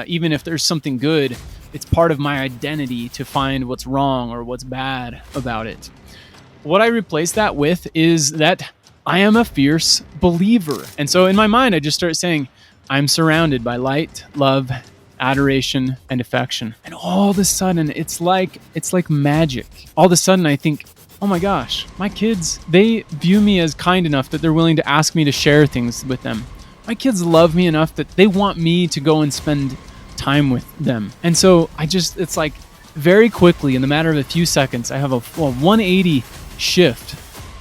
Even if there's something good, it's part of my identity to find what's wrong or what's bad about it. What I replace that with is that I am a fierce believer. And so in my mind, I just start saying, I'm surrounded by light, love, adoration, and affection. And all of a sudden, it's like magic. All of a sudden, I think, oh my gosh, my kids, they view me as kind enough that they're willing to ask me to share things with them. My kids love me enough that they want me to go and spend time with them. And so it's like very quickly, in the matter of a few seconds, I have a 180 shift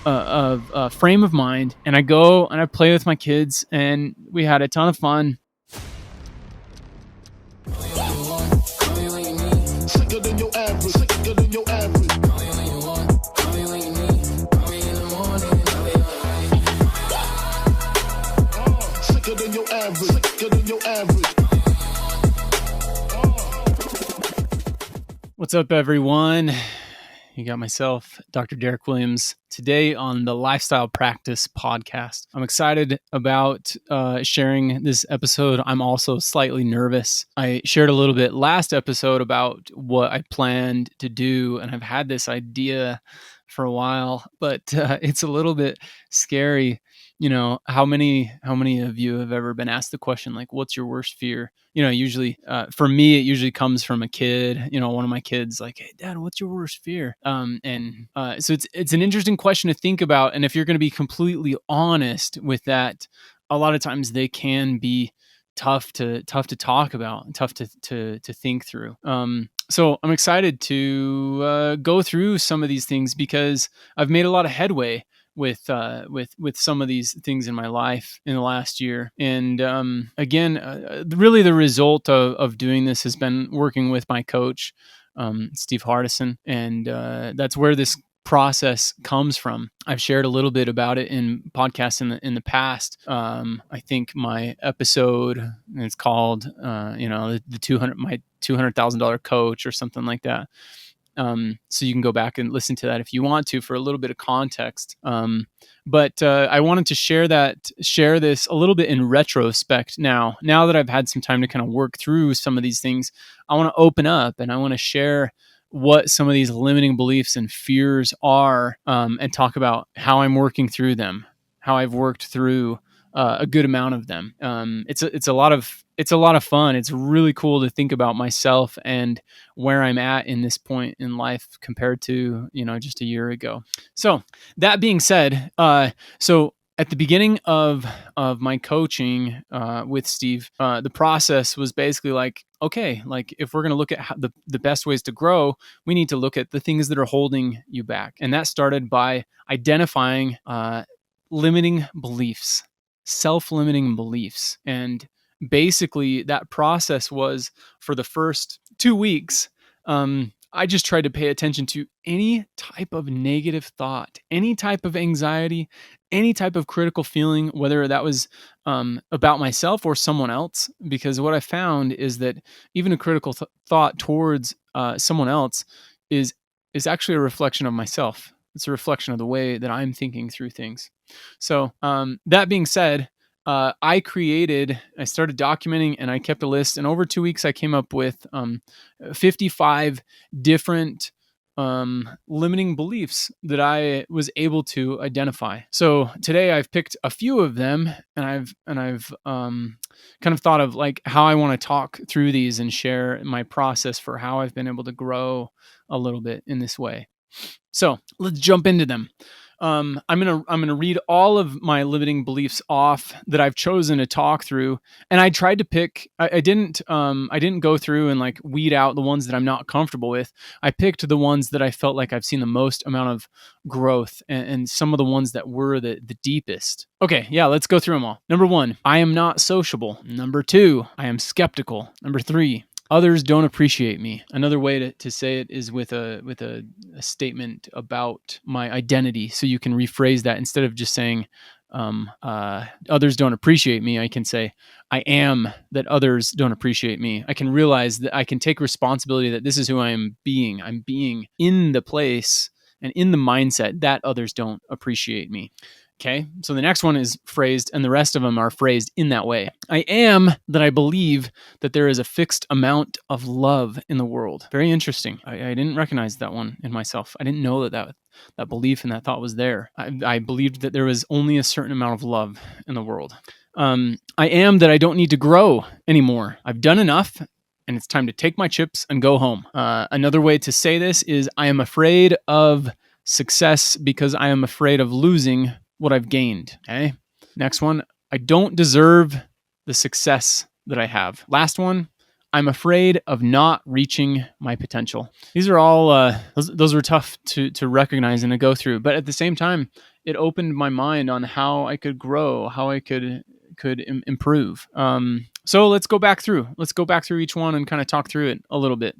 of frame of mind, and I go and I play with my kids, and we had a ton of fun. What's up, everyone? You got myself, Dr. Derek Williams, today on the Lifestyle Practice Podcast. I'm excited about sharing this episode. I'm also slightly nervous. I shared a little bit last episode about what I planned to do, and I've had this idea for a while, but it's a little bit scary. You know, how many of you have ever been asked the question, like, what's your worst fear? You know, usually for me, it usually comes from a kid, you know, one of my kids, like, hey, Dad, what's your worst fear? So it's an interesting question to think about. And if you're going to be completely honest with that, a lot of times they can be tough to talk about, tough to think through. So I'm excited to go through some of these things because I've made a lot of headway with some of these things in my life in the last year. And really the result of doing this has been working with my coach, Steve Hardison. And that's where this process comes from. I've shared a little bit about it in podcasts in the past. I think my episode, it's called the $200,000 coach or something like that. So you can go back and listen to that if you want to for a little bit of context. But I wanted to share this a little bit in retrospect now that I've had some time to kind of work through some of these things. I want to open up and I want to share what some of these limiting beliefs and fears are, and talk about how I'm working through them, how I've worked through a good amount of them. It's a lot of fun. It's really cool to think about myself and where I'm at in this point in life compared to, just a year ago. So that being said, so at the beginning of my coaching with Steve, the process was basically like, okay, like if we're going to look at how the best ways to grow, we need to look at the things that are holding you back. And that started by identifying limiting beliefs, self-limiting beliefs. And basically that process was, for the first 2 weeks, I just tried to pay attention to any type of negative thought, any type of anxiety, any type of critical feeling, whether that was about myself or someone else. Because what I found is that even a critical thought towards someone else is actually a reflection of myself. It's a reflection of the way that I'm thinking through things. So that being said, I started documenting, and I kept a list. And over 2 weeks, I came up with 55 different limiting beliefs that I was able to identify. So today, I've picked a few of them, and I've kind of thought of like how I want to talk through these and share my process for how I've been able to grow a little bit in this way. So let's jump into them. I'm gonna read all of my limiting beliefs off that I've chosen to talk through, and I tried to pick. I didn't go through and like weed out the ones that I'm not comfortable with. I picked the ones that I felt like I've seen the most amount of growth, and some of the ones that were the deepest. Okay, yeah, let's go through them all. Number 1, I am not sociable. Number 2, I am skeptical. Number 3, others don't appreciate me. Another way to say it is with a statement about my identity. So you can rephrase that instead of just saying others don't appreciate me. I can say I am that others don't appreciate me. I can realize that I can take responsibility that this is who I am being. I'm being in the place and in the mindset that others don't appreciate me. Okay, so the next one is phrased, and the rest of them are phrased in that way. I am that I believe that there is a fixed amount of love in the world. Very interesting. I didn't recognize that one in myself. I didn't know that belief and that thought was there. I believed that there was only a certain amount of love in the world. I am that I don't need to grow anymore. I've done enough, and it's time to take my chips and go home. Another way to say this is I am afraid of success because I am afraid of losing what I've gained. Okay. Next one, I don't deserve the success that I have. Last one, I'm afraid of not reaching my potential. These are all, those were tough to recognize and to go through, but at the same time, it opened my mind on how I could grow, how I could improve. So let's go back through. Let's go back through each one and kind of talk through it a little bit.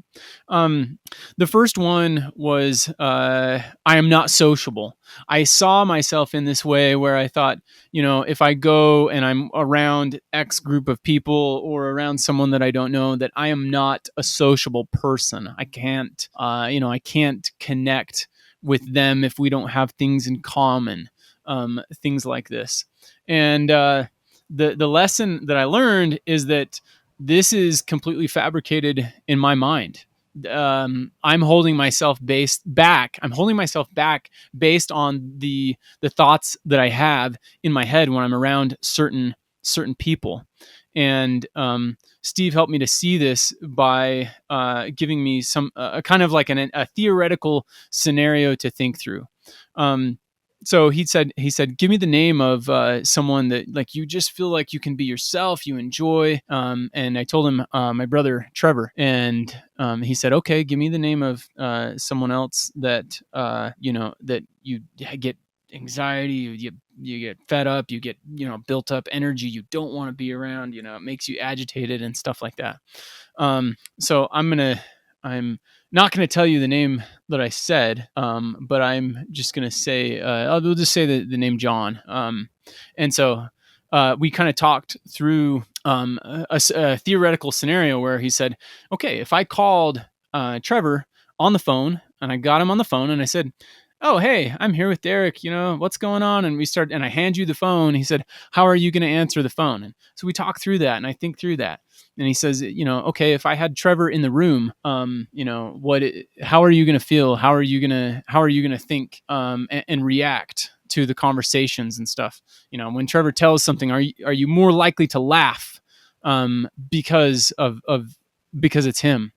The first one was I am not sociable. I saw myself in this way where I thought, if I go and I'm around X group of people or around someone that I don't know, that I am not a sociable person. I can't, I can't connect with them if we don't have things in common, things like this. And the lesson that I learned is that this is completely fabricated in my mind. I'm holding myself back. I'm holding myself back based on the thoughts that I have in my head when I'm around certain people. And Steve helped me to see this by giving me some kind of like a theoretical scenario to think through. So he said, give me the name of someone that like you just feel like you can be yourself, you enjoy. And I told him my brother Trevor, and he said, okay, give me the name of someone else that that you get anxiety, you get fed up, you get built up energy you don't want to be around. It makes you agitated and stuff like that. So I'm not going to tell you the name that I said, but I'm just going to say, we'll just say the name John. And so we kind of talked through a theoretical scenario where he said, okay, if I called Trevor on the phone and I got him on the phone and I said, oh, hey, I'm here with Derek, what's going on? And and I hand you the phone. He said, how are you going to answer the phone? And so we talk through that and I think through that. And he says, okay, if I had Trevor in the room, how are you going to feel? How are you going to think, and react to the conversations and stuff? When Trevor tells something, are you more likely to laugh, because it's him?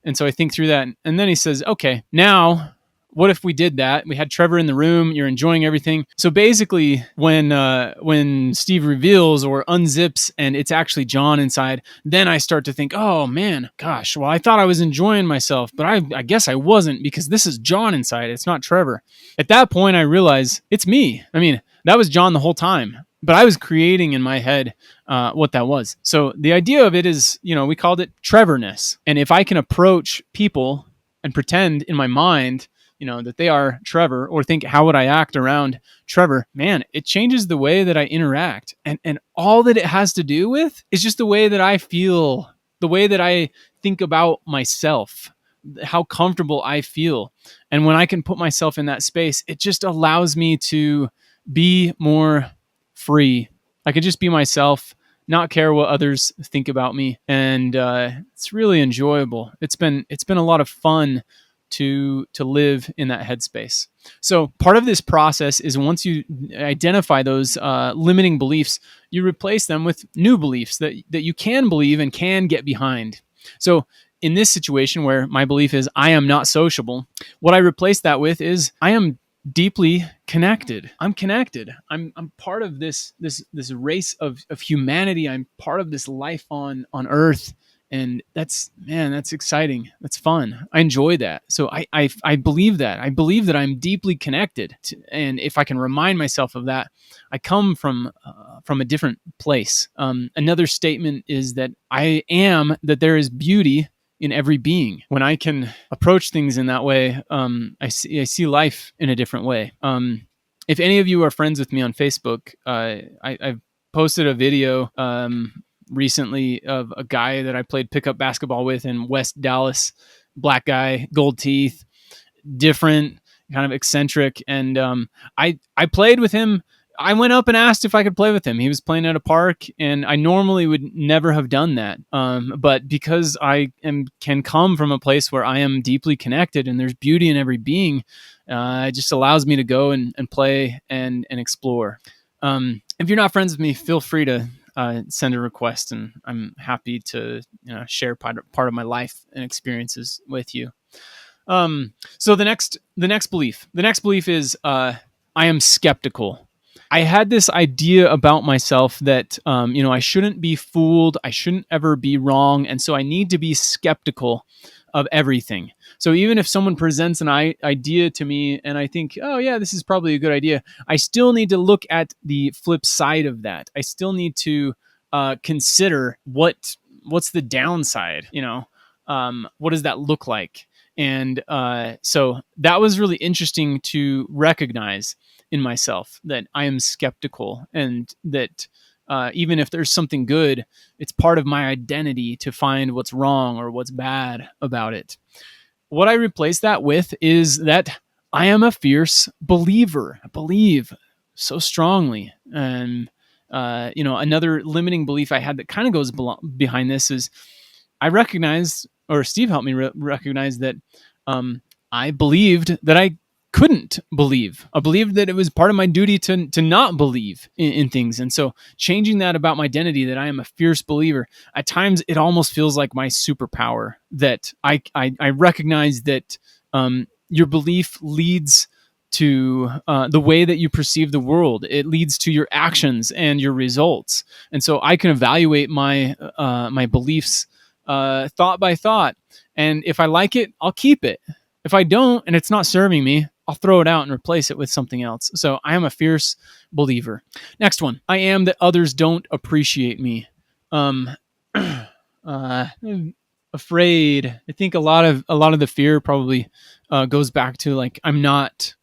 And so I think through that. And then he says, okay, now, what if we did that? We had Trevor in the room. You're enjoying everything. So basically, when Steve reveals or unzips and it's actually John inside, then I start to think, oh man, gosh, well, I thought I was enjoying myself, but I guess I wasn't because this is John inside. It's not Trevor. At that point, I realize it's me. I mean, that was John the whole time. But I was creating in my head what that was. So the idea of it is, we called it Trevorness. And if I can approach people and pretend in my mind that they are Trevor, or think, how would I act around Trevor? Man, it changes the way that I interact. And all that it has to do with is just the way that I feel, the way that I think about myself, how comfortable I feel. And when I can put myself in that space, it just allows me to be more free. I could just be myself, not care what others think about me. And it's really enjoyable. It's been a lot of fun to live in that headspace. So part of this process is once you identify those limiting beliefs, you replace them with new beliefs that you can believe and can get behind. So in this situation where my belief is I am not sociable, what I replace that with is I am deeply connected. I'm connected. I'm part of this race of humanity. I'm part of this life on Earth. And that's exciting. That's fun. I enjoy that. So I believe that. I believe that I'm deeply connected. And if I can remind myself of that, I come from a different place. Another statement is that I am that there is beauty in every being. When I can approach things in that way, I see life in a different way. If any of you are friends with me on Facebook, I've posted a video recently of a guy that I played pickup basketball with in West Dallas, black guy, gold teeth, different, kind of eccentric. And I played with him I went up and asked if I could play with him. He was playing at a park, and I normally would never have done that. But because can come from a place where I am deeply connected and there's beauty in every being, it just allows me to go and play and explore. If you're not friends with me, feel free to send a request, and I'm happy to share part of my life and experiences with you. So the next belief is I am skeptical. I had this idea about myself that I shouldn't be fooled, I shouldn't ever be wrong, and so I need to be skeptical of everything. So even if someone presents an idea to me and I think, oh yeah, this is probably a good idea, I still need to look at the flip side of that. I still need to consider what's the downside. What does that look like? And so that was really interesting to recognize in myself, that I am skeptical, and that even if there's something good, it's part of my identity to find what's wrong or what's bad about it. What I replace that with is that I am a fierce believer. I believe so strongly. And, another limiting belief I had that kind of goes behind this is I recognized, or Steve helped me recognize, that I believed that I couldn't believe. I believed that it was part of my duty to not believe in things. And so changing that about my identity, that I am a fierce believer, at times it almost feels like my superpower, that I recognize that your belief leads to the way that you perceive the world. It leads to your actions and your results. And so I can evaluate my beliefs thought by thought. And if I like it, I'll keep it. If I don't, and it's not serving me, I'll throw it out and replace it with something else. So I am a fierce believer. Next one. I am that others don't appreciate me. Afraid. I think a lot of the fear probably goes back to like I'm not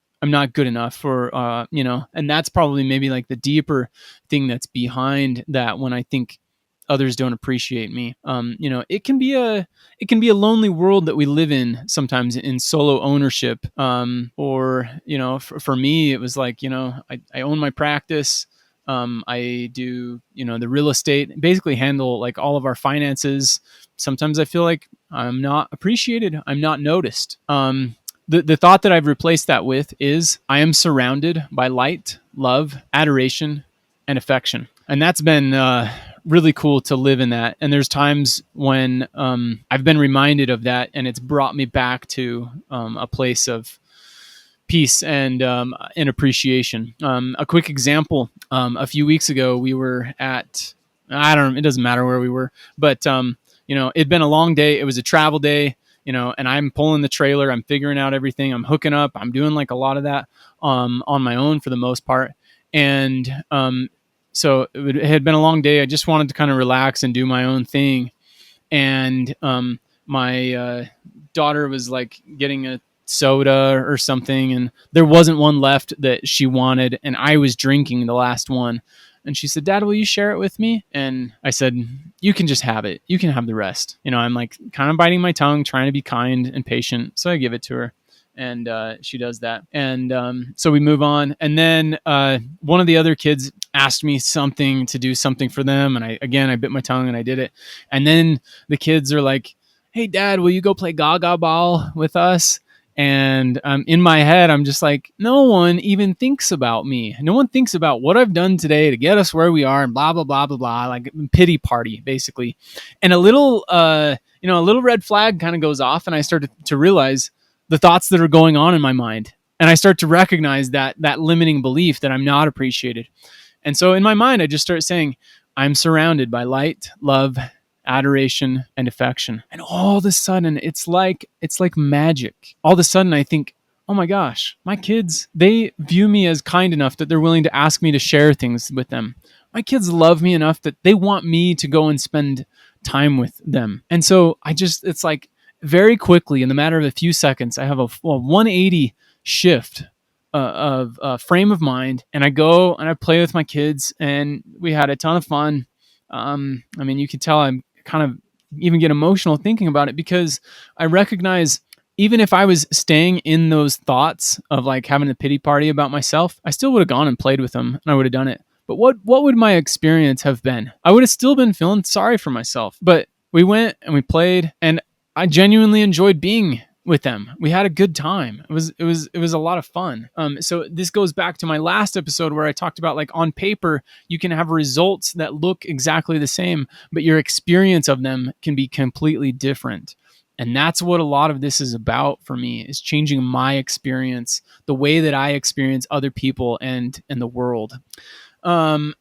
good enough, or and that's probably maybe like the deeper thing that's behind that. When I think others don't appreciate me, it can be a lonely world that we live in sometimes, in solo ownership. Or for me it was like, I own my practice. I do the real estate, basically handle like all of our finances. Sometimes I feel like I'm not appreciated, I'm not noticed. The thought that I've replaced that with is I am surrounded by light, love, adoration, and affection. And that's been really cool to live in that. And there's times when I've been reminded of that, and it's brought me back to a place of peace and appreciation. A quick example: a few weeks ago, we were at, it doesn't matter where we were, but it'd been a long day. It was a travel day, and I'm pulling the trailer, I'm figuring out everything, I'm hooking up, I'm doing like a lot of that on my own for the most part. And so it had been a long day. I just wanted to kind of relax and do my own thing. And my daughter was like getting a soda or something, and there wasn't one left that she wanted, and I was drinking the last one. And she said, "Dad, will you share it with me?" And I said, "You can just have it. You can have the rest." I'm like kind of biting my tongue, trying to be kind and patient. So I give it to her, and she does that. And so we move on. And then one of the other kids asked me to do something for them. And I bit my tongue and I did it. And then the kids are like, "Hey, Dad, will you go play Gaga Ball with us?" And in my head, I'm just like, no one even thinks about me. No one thinks about what I've done today to get us where we are, and blah, blah, blah, blah, blah, like pity party, basically. And a little red flag kind of goes off, and I start to realize the thoughts that are going on in my mind. And I start to recognize that limiting belief that I'm not appreciated. And so in my mind, I just start saying, I'm surrounded by light, love, adoration, and affection. And all of a sudden, it's like magic. All of a sudden, I think, oh my gosh, my kids, they view me as kind enough that they're willing to ask me to share things with them. My kids love me enough that they want me to go and spend time with them. And so it's like very quickly, in the matter of a few seconds, I have a 180 shift of frame of mind, and I go and I play with my kids, and we had a ton of fun. You can tell I'm kind of even get emotional thinking about it, because I recognize even if I was staying in those thoughts of like having a pity party about myself, I still would have gone and played with them and I would have done it. But what would my experience have been? I would have still been feeling sorry for myself. But we went and we played, and I genuinely enjoyed being with them. We had a good time. It was a lot of fun. So this goes back to my last episode where I talked about, like, on paper you can have results that look exactly the same, but your experience of them can be completely different. And that's what a lot of this is about for me, is changing my experience, the way that I experience other people and the world. The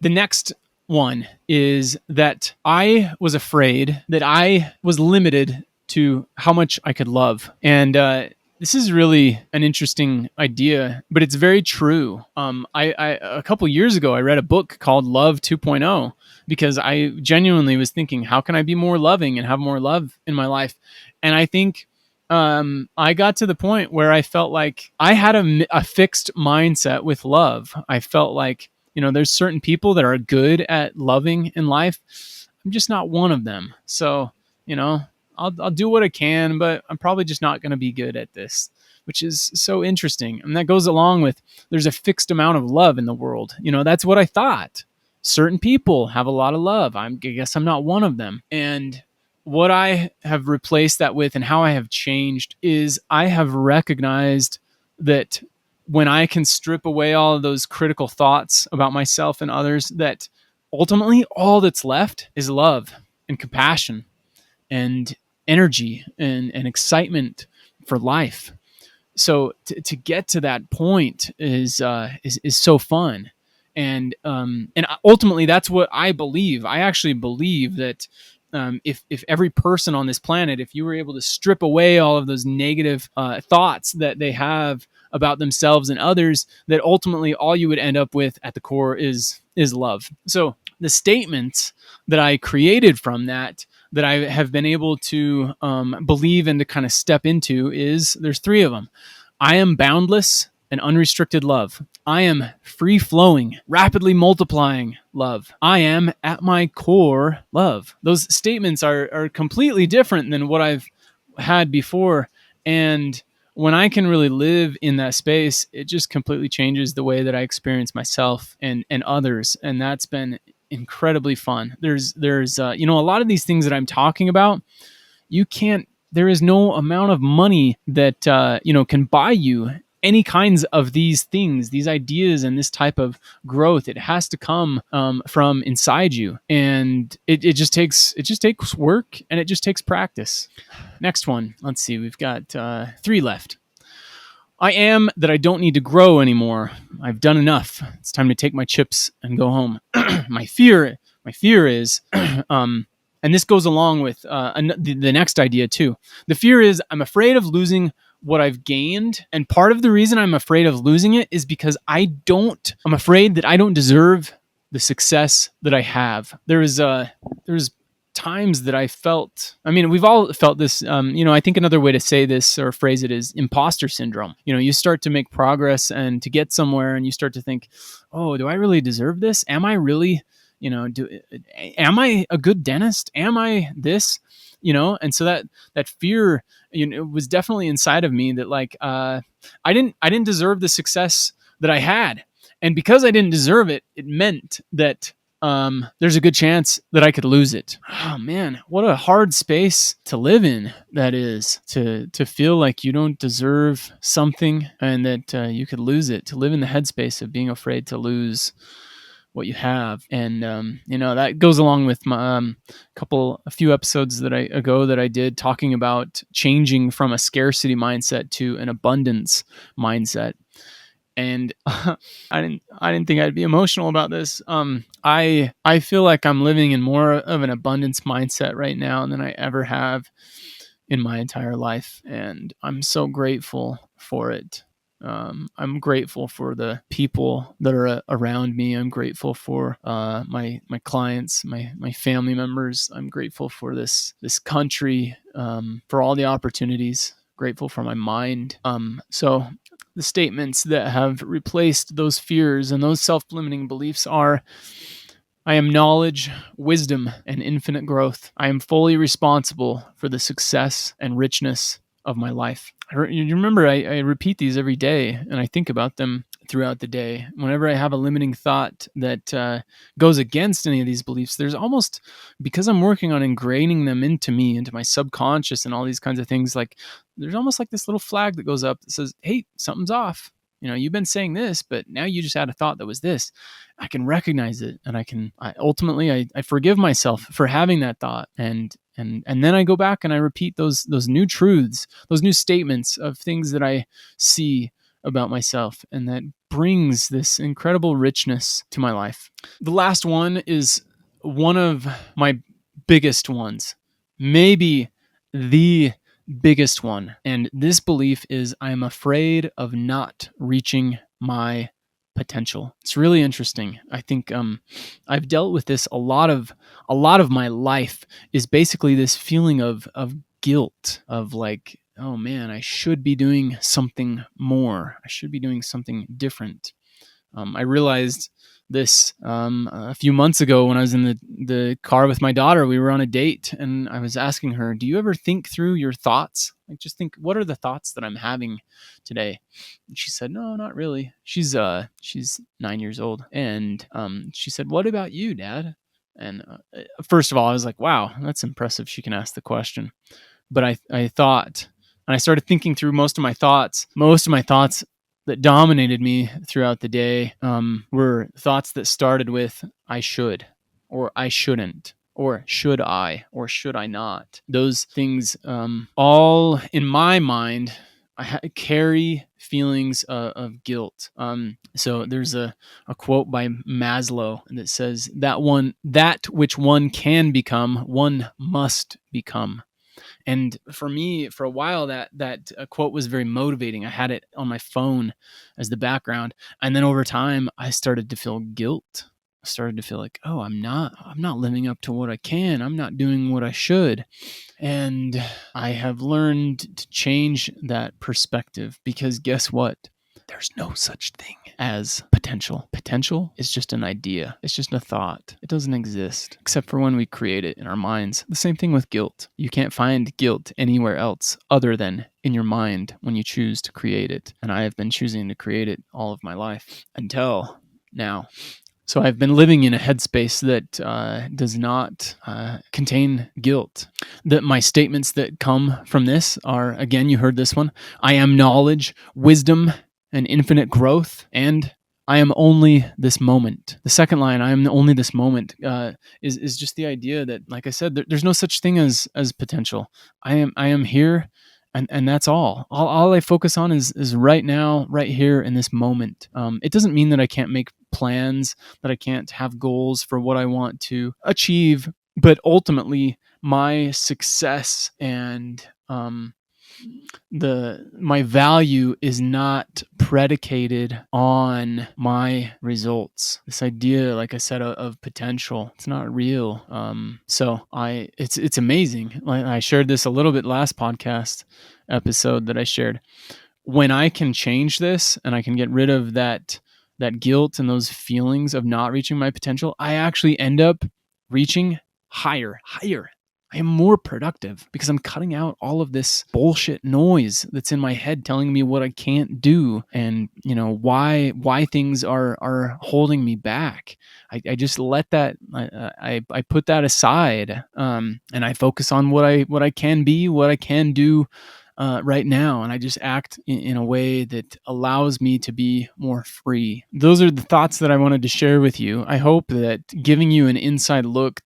next one is that I was afraid that I was limited to how much I could love. And this is really an interesting idea, but it's very true. I a couple years ago, I read a book called Love 2.0 because I genuinely was thinking, how can I be more loving and have more love in my life? And I think I got to the point where I felt like I had a fixed mindset with love. I felt like, there's certain people that are good at loving in life. I'm just not one of them. So, you know, I'll do what I can, but I'm probably just not going to be good at this, which is so interesting. And that goes along with, there's a fixed amount of love in the world. That's what I thought. Certain people have a lot of love. I guess I'm not one of them. And what I have replaced that with and how I have changed is I have recognized that when I can strip away all of those critical thoughts about myself and others, that ultimately all that's left is love and compassion and energy and excitement for life. So to get to that point is so fun. And ultimately that's what I believe. I actually believe that if every person on this planet, if you were able to strip away all of those negative thoughts that they have about themselves and others, that ultimately all you would end up with at the core is love. So the statements that I created from that I have been able to believe and to kind of step into there's three of them. I am boundless and unrestricted love. I am free flowing, rapidly multiplying love. I am at my core love. Those statements are completely different than what I've had before. And when I can really live in that space, it just completely changes the way that I experience myself and others. And that's been incredibly fun. There's a lot of these things that I'm talking about, there is no amount of money that can buy you any kinds of these things, these ideas, and this type of growth. It has to come from inside you, and it just takes work, and it just takes practice. Next one, let's see, we've got 3 left. I am that I don't need to grow anymore. I've done enough. It's time to take my chips and go home. my fear is, and this goes along with the next idea too. The fear is I'm afraid of losing what I've gained. And part of the reason I'm afraid of losing it is because I'm afraid that I don't deserve the success that I have. There's times that I felt, we've all felt this, I think another way to say this or phrase it is imposter syndrome. You start to make progress and to get somewhere, and you start to think, oh, do I really deserve this? Am I really, am I a good dentist? Am I this? And so that fear, it was definitely inside of me, that like, I didn't deserve the success that I had. And because I didn't deserve it, it meant that there's a good chance that I could lose it. Oh man, what a hard space to live in that is, to feel like you don't deserve something and that you could lose it, to live in the headspace of being afraid to lose what you have. And that goes along with my a few episodes that I did talking about changing from a scarcity mindset to an abundance mindset. And I didn't think I'd be emotional about this. I feel like I'm living in more of an abundance mindset right now than I ever have in my entire life, and I'm so grateful for it. I'm grateful for the people that are around me. I'm grateful for my clients, my family members. I'm grateful for this country, for all the opportunities. Grateful for my mind. So the statements that have replaced those fears and those self-limiting beliefs are: I am knowledge, wisdom, and infinite growth. I am fully responsible for the success and richness of my life. You remember, I repeat these every day, and I think about them throughout the day. Whenever I have a limiting thought that goes against any of these beliefs, there's almost, because I'm working on ingraining them into me, into my subconscious and all these kinds of things, like there's almost like this little flag that goes up that says, hey, something's off. You've been saying this, but now you just had a thought that was this. I can recognize it, and I forgive myself for having that thought, and then I go back and I repeat those new truths, those new statements of things that I see about myself, and that brings this incredible richness to my life. The last one is one of my biggest ones, maybe the biggest one. And this belief is, I'm afraid of not reaching my potential. It's really interesting. I think I've dealt with this a lot of my life, is basically this feeling of guilt, of like, oh man, I should be doing something more. I should be doing something different. I realized this a few months ago when I was in the car with my daughter. We were on a date, and I was asking her, do you ever think through your thoughts? Like, just think, what are the thoughts that I'm having today? And she said, no, not really. She's 9 years old. And she said, what about you, Dad? And first of all, I was like, wow, that's impressive. She can ask the question. But I thought, and I started thinking through most of my thoughts. Most of my thoughts that dominated me throughout the day were thoughts that started with, I should, or I shouldn't, or should I, or should I not. Those things all in my mind carry feelings of guilt. So there's a quote by Maslow that says, that which one can become, one must become. And for me, for a while, that quote was very motivating. I had it on my phone as the background, and then over time, I started to feel guilt. I started to feel like, oh, I'm not living up to what I can. I'm not doing what I should. And I have learned to change that perspective, because guess what? There's no such thing as potential. Potential is just an idea. It's just a thought. It doesn't exist except for when we create it in our minds. The same thing with guilt. You can't find guilt anywhere else other than in your mind when you choose to create it. And I have been choosing to create it all of my life until now. So I've been living in a headspace that does not contain guilt. That my statements that come from this are, again, you heard this one, I am knowledge, wisdom, and infinite growth, and I am only this moment. The second line, I am only this moment, is just the idea that, like I said, there's no such thing as potential. I am here, and that's all. All I focus on is right now, right here in this moment. It doesn't mean that I can't make plans, that I can't have goals for what I want to achieve, but ultimately, my success and my value is not predicated on my results. This idea, like I said, of potential, it's not real. It's amazing. Like I shared this a little bit last podcast episode that I shared. When I can change this and I can get rid of that guilt and those feelings of not reaching my potential, I actually end up reaching higher. I am more productive because I'm cutting out all of this bullshit noise that's in my head telling me what I can't do, and why things are holding me back. I just let that I put that aside, and I focus on what I can be, what I can do right now, and I just act in a way that allows me to be more free. Those are the thoughts that I wanted to share with you. I hope that giving you an inside look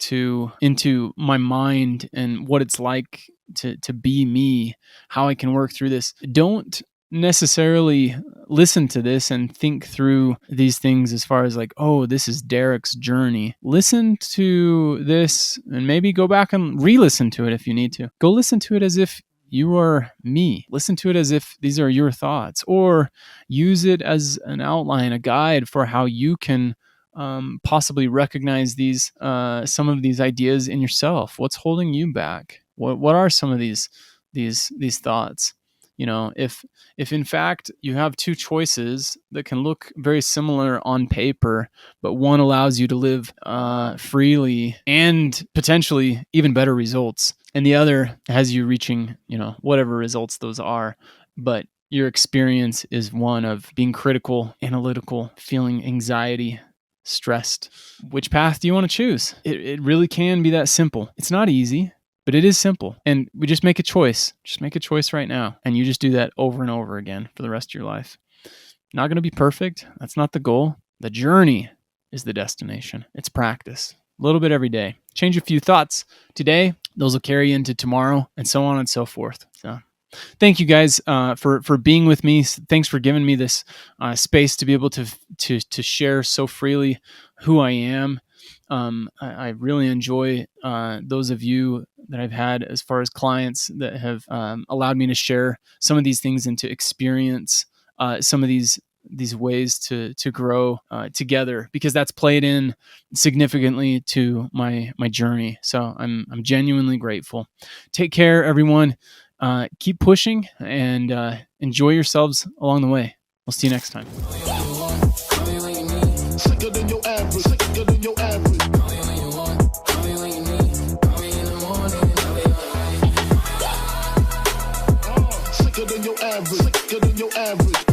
into my mind and what it's like to be me, how I can work through this. Don't necessarily listen to this and think through these things as far as like, oh, this is Derek's journey. Listen to this and maybe go back and re-listen to it if you need to. Go listen to it as if you are me. Listen to it as if these are your thoughts, or use it as an outline, a guide for how you can possibly recognize these some of these ideas in yourself. What's holding you back? What are some of these thoughts? If in fact you have two choices that can look very similar on paper, but one allows you to live freely and potentially even better results, and the other has you reaching, whatever results those are. But your experience is one of being critical, analytical, feeling anxiety, stressed. Which path do you want to choose? It really can be that simple. It's not easy, but it is simple. And we just make a choice. Just make a choice right now. And you just do that over and over again for the rest of your life. Not going to be perfect. That's not the goal. The journey is the destination. It's practice. A little bit every day. Change a few thoughts today. Those will carry into tomorrow, and so on and so forth. So thank you guys for being with me. Thanks for giving me this space to be able to share so freely who I am. I really enjoy those of you that I've had as far as clients that have allowed me to share some of these things and to experience some of these ways to grow together, because that's played in significantly to my journey. So I'm genuinely grateful. Take care, everyone. Keep pushing and enjoy yourselves along the way. We'll see you next time. Sicker than your average. Sicker than your average. Sicker than your average. Sicker than your average.